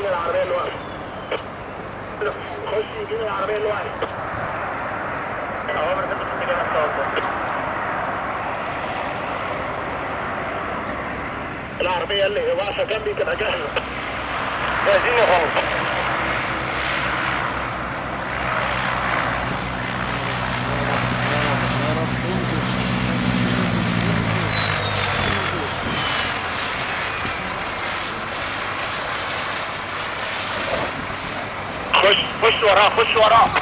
يجينا العربيه اللي واقفه. خش يجينا العربيه اللي واقفه. اوامر تبقى في اتجاه الصوت. العربيه اللي واقفه جنبي تبقى جاهزه. جاهزين يا فندم. خش وراه.